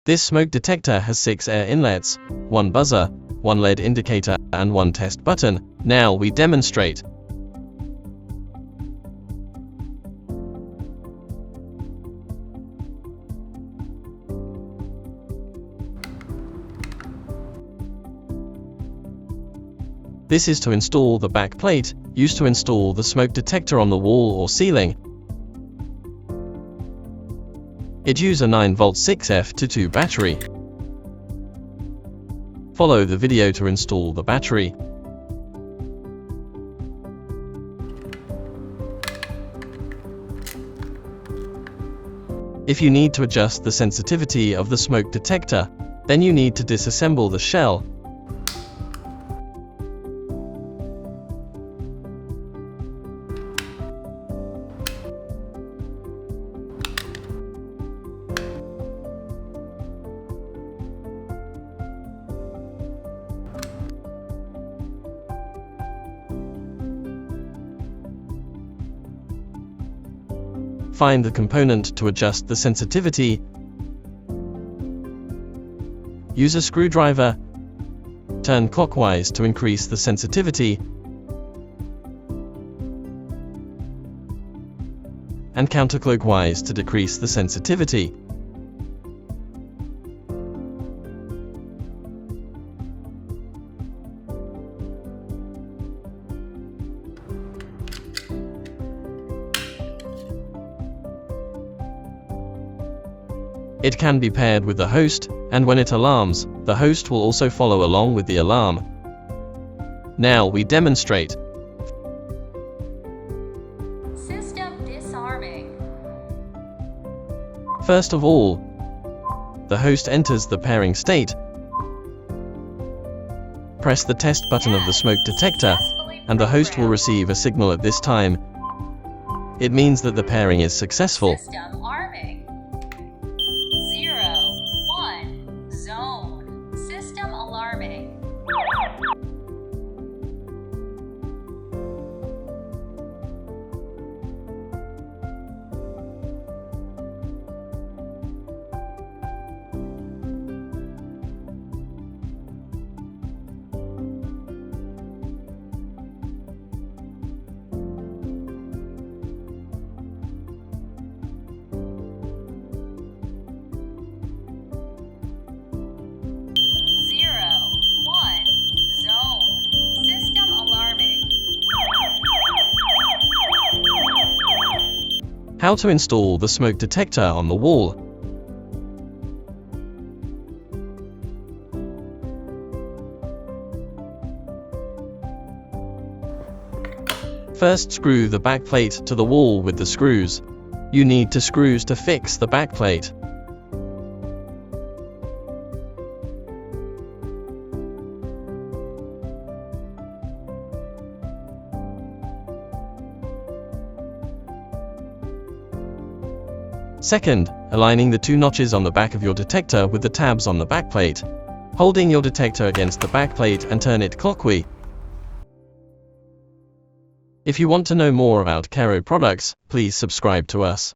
This smoke detector has 6 air inlets, 1 buzzer, 1 LED indicator, and 1 test button. Now we demonstrate. This is to install the back plate, used to install the smoke detector on the wall or ceiling. It uses a 9V 6F22 battery. Follow the video to install the battery. If you need to adjust the sensitivity of the smoke detector, then you need to disassemble the shell. Find the component to adjust the sensitivity. Use a screwdriver. Turn clockwise to increase the sensitivity, and counterclockwise to decrease the sensitivity. It can be paired with the host, and when it alarms, the host will also follow along with the alarm. Now we demonstrate. System disarming. First of all, the host enters the pairing state. Press the test button of the smoke detector, and the host will receive a signal at this time. It means that the pairing is successful. System arming. 0, 1, zone. System alarming. How to install the smoke detector on the wall. First, screw the backplate to the wall with the screws. You need 2 screws to fix the backplate. Second, aligning the 2 notches on the back of your detector with the tabs on the backplate. Holding your detector against the backplate and turn it clockwise. If you want to know more about KERUI products, please subscribe to us.